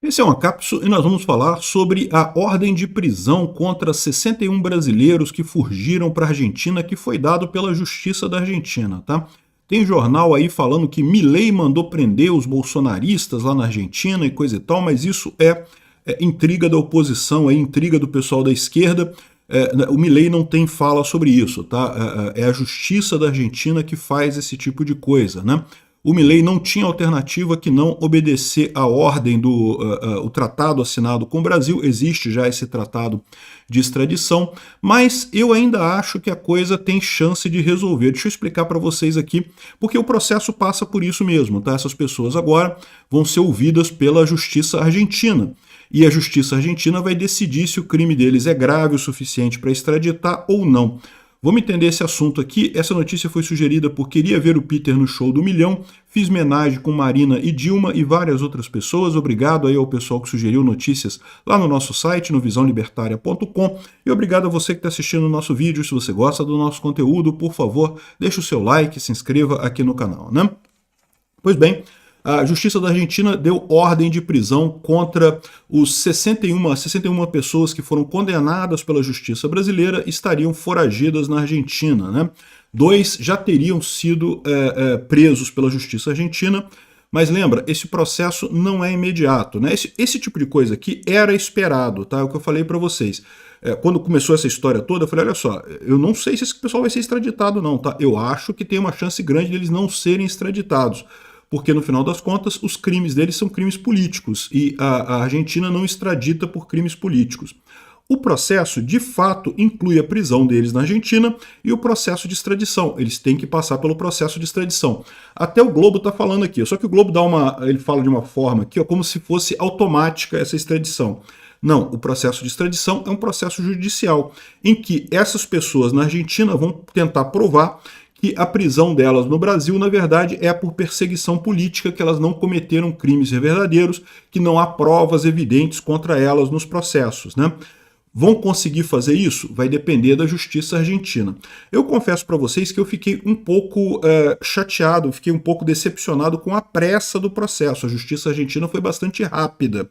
Esse é uma cápsula e nós vamos falar sobre a ordem de prisão contra 61 brasileiros que fugiram para a Argentina, que foi dado pela Justiça da Argentina, tá? Tem jornal aí falando que Milei mandou prender os bolsonaristas lá na Argentina e coisa e tal, mas isso é intriga da oposição, é intriga do pessoal da esquerda. O Milei não tem fala sobre isso, tá? É a Justiça da Argentina que faz esse tipo de coisa, né? O Milei não tinha alternativa que não obedecer à ordem do o tratado assinado com o Brasil. Existe já esse tratado de extradição, mas eu ainda acho que a coisa tem chance de resolver. Deixa eu explicar para vocês aqui, porque o processo passa por isso mesmo, tá? Essas pessoas agora vão ser ouvidas pela Justiça Argentina. E a Justiça Argentina vai decidir se o crime deles é grave o suficiente para extraditar ou não. Vamos entender esse assunto aqui. Essa notícia foi sugerida por Queria Ver o Peter no Show do Milhão. Fiz homenagem com Marina e Dilma e várias outras pessoas. Obrigado aí ao pessoal que sugeriu notícias lá no nosso site, no visãolibertaria.com. E obrigado a você que está assistindo o nosso vídeo. Se você gosta do nosso conteúdo, por favor, deixe o seu like, se inscreva aqui no canal, né? Pois bem, a Justiça da Argentina deu ordem de prisão contra os 61 pessoas que foram condenadas pela Justiça brasileira e estariam foragidas na Argentina, né? 2 já teriam sido presos pela Justiça Argentina, mas lembra, esse processo não é imediato, né? Esse tipo de coisa aqui era esperado, tá? É o que eu falei para vocês. Quando começou essa história toda, eu falei, olha só, eu não sei se esse pessoal vai ser extraditado não, tá? Eu acho que tem uma chance grande deles não serem extraditados, porque no final das contas os crimes deles são crimes políticos e a Argentina não extradita por crimes políticos. O processo, de fato, inclui a prisão deles na Argentina e o processo de extradição. Eles têm que passar pelo processo de extradição. Até o Globo está falando aqui, só que o Globo ele fala de uma forma aqui, ó, como se fosse automática essa extradição. Não, o processo de extradição é um processo judicial, em que essas pessoas na Argentina vão tentar provar que a prisão delas no Brasil, na verdade, é por perseguição política, que elas não cometeram crimes verdadeiros, que não há provas evidentes contra elas nos processos, né? Vão conseguir fazer isso? Vai depender da Justiça Argentina. Eu confesso para vocês que eu fiquei um pouco chateado, fiquei um pouco decepcionado com a pressa do processo. A Justiça Argentina foi bastante rápida.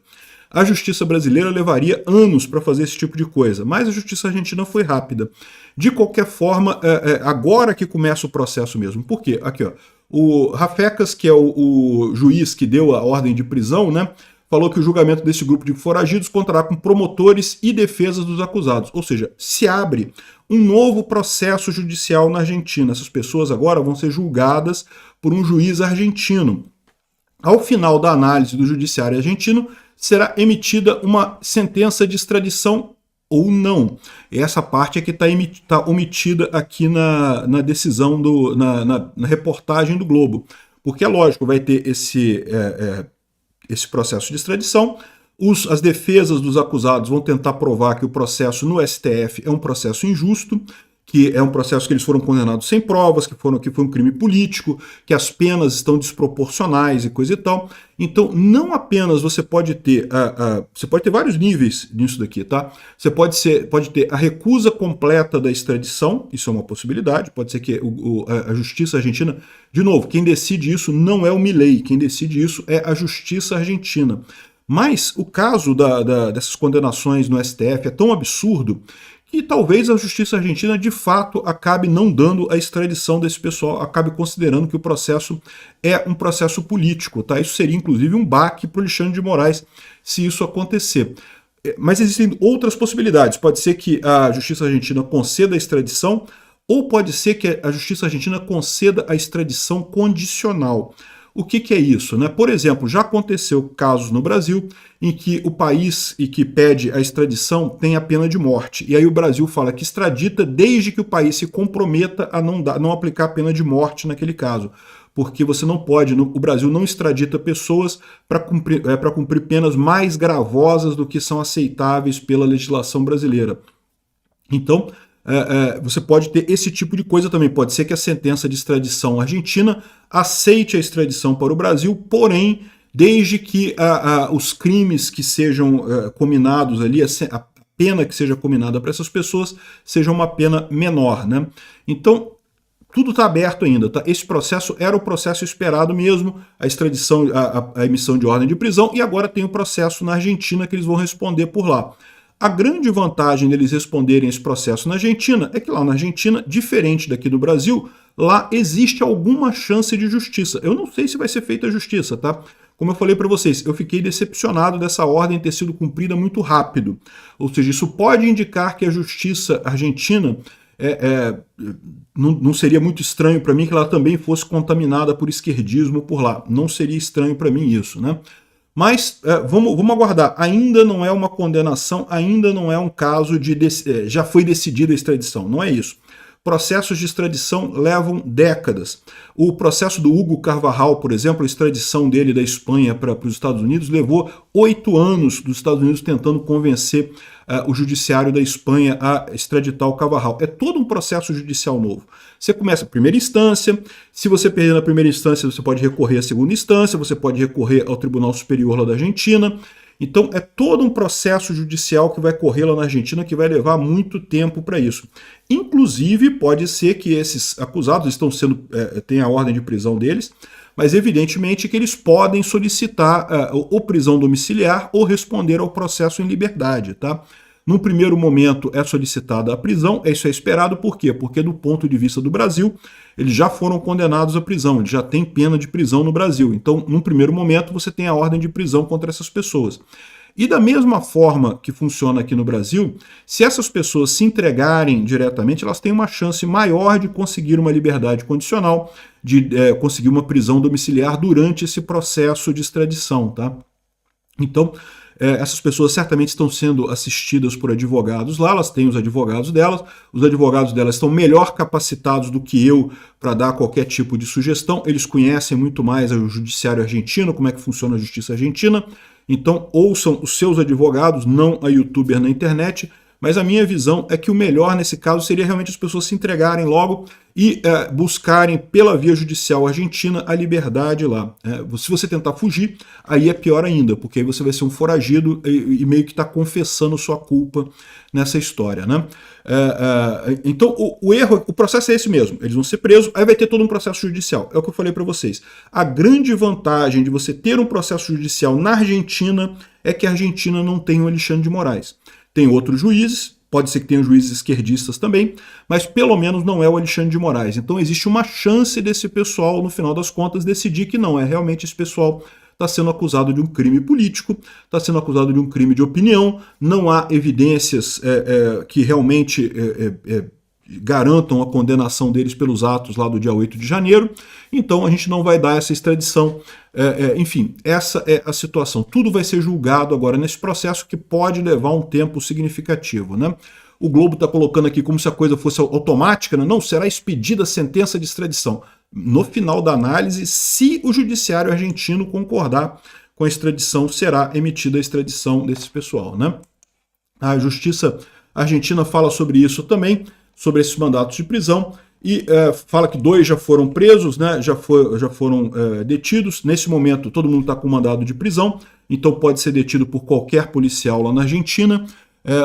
A Justiça brasileira levaria anos para fazer esse tipo de coisa, mas a Justiça Argentina foi rápida. De qualquer forma, agora que começa o processo mesmo. Por quê? Aqui, ó, o Rafecas, que é o juiz que deu a ordem de prisão, né, falou que o julgamento desse grupo de foragidos contará com promotores e defesas dos acusados. Ou seja, se abre um novo processo judicial na Argentina. Essas pessoas agora vão ser julgadas por um juiz argentino. Ao final da análise do judiciário argentino, será emitida uma sentença de extradição ou não. Essa parte é que está omitida aqui na decisão, na reportagem do Globo. Porque é lógico, vai ter esse processo de extradição, as defesas dos acusados vão tentar provar que o processo no STF é um processo injusto, que é um processo que eles foram condenados sem provas, que foi um crime político, que as penas estão desproporcionais e coisa e tal. Então, não apenas você pode ter vários níveis nisso daqui, tá? Você pode ter a recusa completa da extradição, isso é uma possibilidade, pode ser que a Justiça Argentina, de novo, quem decide isso não é o Milei, quem decide isso é a Justiça Argentina. Mas o caso dessas condenações no STF é tão absurdo que talvez a Justiça Argentina de fato acabe não dando a extradição desse pessoal, acabe considerando que o processo é um processo político, tá? Isso seria inclusive um baque para o Alexandre de Moraes se isso acontecer. Mas existem outras possibilidades. Pode ser que a Justiça Argentina conceda a extradição, ou pode ser que a Justiça Argentina conceda a extradição condicional. O que é isso, né? Por exemplo, já aconteceu casos no Brasil em que o país que pede a extradição tem a pena de morte. E aí o Brasil fala que extradita desde que o país se comprometa a não aplicar a pena de morte naquele caso. Porque você não pode, o Brasil não extradita pessoas para cumprir penas mais gravosas do que são aceitáveis pela legislação brasileira. Então, você pode ter esse tipo de coisa também. Pode ser que a sentença de extradição argentina aceite a extradição para o Brasil, porém, desde que os crimes que sejam cominados ali, a pena que seja cominada para essas pessoas, seja uma pena menor, né? Então, tudo está aberto ainda, tá? Esse processo era o processo esperado mesmo, a extradição, a emissão de ordem de prisão, e agora tem o processo na Argentina que eles vão responder por lá. A grande vantagem deles responderem esse processo na Argentina é que lá na Argentina, diferente daqui do Brasil, lá existe alguma chance de justiça. Eu não sei se vai ser feita a justiça, tá? Como eu falei para vocês, eu fiquei decepcionado dessa ordem ter sido cumprida muito rápido. Ou seja, isso pode indicar que a justiça argentina não seria muito estranho para mim que ela também fosse contaminada por esquerdismo por lá. Não seria estranho para mim isso, né? Mas vamos aguardar. Ainda não é uma condenação, ainda não é um caso de... já foi decidida a extradição, não é isso. Processos de extradição levam décadas. O processo do Hugo Carvajal, por exemplo, a extradição dele da Espanha para os Estados Unidos, levou 8 anos dos Estados Unidos tentando convencer o judiciário da Espanha a extraditar o Carvajal. É todo um processo judicial novo. Você começa a primeira instância, se você perder na primeira instância, você pode recorrer à segunda instância, você pode recorrer ao Tribunal Superior lá da Argentina. Então é todo um processo judicial que vai correr lá na Argentina que vai levar muito tempo para isso. Inclusive pode ser que esses acusados estão sendo, tem a ordem de prisão deles, mas evidentemente que eles podem solicitar ou prisão domiciliar ou responder ao processo em liberdade, tá? Num primeiro momento é solicitada a prisão, isso é esperado, por quê? Porque do ponto de vista do Brasil, eles já foram condenados à prisão, eles já têm pena de prisão no Brasil. Então, num primeiro momento, você tem a ordem de prisão contra essas pessoas. E da mesma forma que funciona aqui no Brasil, se essas pessoas se entregarem diretamente, elas têm uma chance maior de conseguir uma liberdade condicional, de conseguir uma prisão domiciliar durante esse processo de extradição, tá? Então, essas pessoas certamente estão sendo assistidas por advogados lá, elas têm os advogados delas estão melhor capacitados do que eu para dar qualquer tipo de sugestão, eles conhecem muito mais o judiciário argentino, como é que funciona a justiça argentina, então ouçam os seus advogados, não a youtuber na internet, mas a minha visão é que o melhor nesse caso seria realmente as pessoas se entregarem logo e buscarem pela via judicial argentina a liberdade lá. Se você tentar fugir, aí é pior ainda, porque aí você vai ser um foragido e meio que está confessando sua culpa nessa história, né? Então o processo é esse mesmo, eles vão ser presos, aí vai ter todo um processo judicial, é o que eu falei para vocês. A grande vantagem de você ter um processo judicial na Argentina é que a Argentina não tem o Alexandre de Moraes. Tem outros juízes, pode ser que tenha juízes esquerdistas também, mas pelo menos não é o Alexandre de Moraes. Então existe uma chance desse pessoal, no final das contas, decidir que não, realmente esse pessoal está sendo acusado de um crime político, está sendo acusado de um crime de opinião, não há evidências que realmente garantam a condenação deles pelos atos lá do dia 8 de janeiro, então a gente não vai dar essa extradição. Enfim, essa é a situação. Tudo vai ser julgado agora nesse processo que pode levar um tempo significativo, né? O Globo está colocando aqui como se a coisa fosse automática, né? Não, será expedida a sentença de extradição. No final da análise, se o judiciário argentino concordar com a extradição, será emitida a extradição desse pessoal, né? A justiça argentina fala sobre isso também, sobre esses mandatos de prisão, e fala que 2 já foram presos, né, já foram detidos. Nesse momento todo mundo está com mandado de prisão, então pode ser detido por qualquer policial lá na Argentina,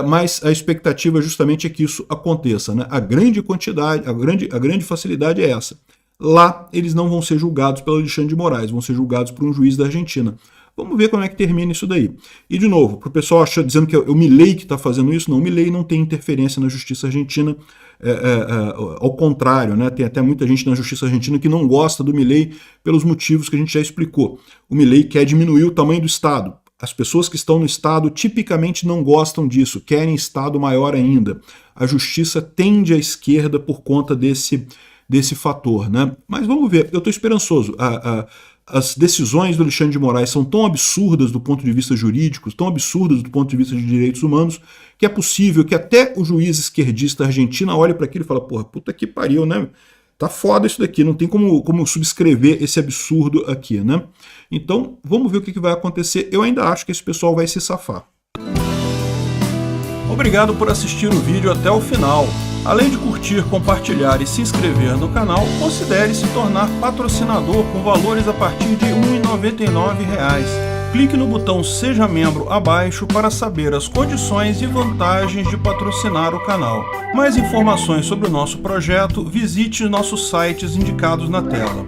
mas a expectativa justamente é que isso aconteça, né? A grande quantidade, a grande facilidade é essa. Lá eles não vão ser julgados pelo Alexandre de Moraes, vão ser julgados por um juiz da Argentina. Vamos ver como é que termina isso daí. E, de novo, para o pessoal dizendo que é o Milei que está fazendo isso, não, o Milei não tem interferência na justiça argentina, ao contrário, né? Tem até muita gente na justiça argentina que não gosta do Milei pelos motivos que a gente já explicou. O Milei quer diminuir o tamanho do Estado. As pessoas que estão no Estado tipicamente não gostam disso, querem Estado maior ainda. A justiça tende à esquerda por conta desse fator, né? Mas vamos ver, eu estou esperançoso. As decisões do Alexandre de Moraes são tão absurdas do ponto de vista jurídico, tão absurdas do ponto de vista de direitos humanos, que é possível que até o juiz esquerdista argentino olhe para aquilo e fale, porra, puta que pariu, né? Tá foda isso daqui, não tem como subscrever esse absurdo aqui, né? Então, vamos ver o que vai acontecer. Eu ainda acho que esse pessoal vai se safar. Obrigado por assistir o vídeo até o final. Além de curtir, compartilhar e se inscrever no canal, considere se tornar patrocinador com valores a partir de R$ 1,99. Clique no botão Seja Membro abaixo para saber as condições e vantagens de patrocinar o canal. Mais informações sobre o nosso projeto, visite nossos sites indicados na tela.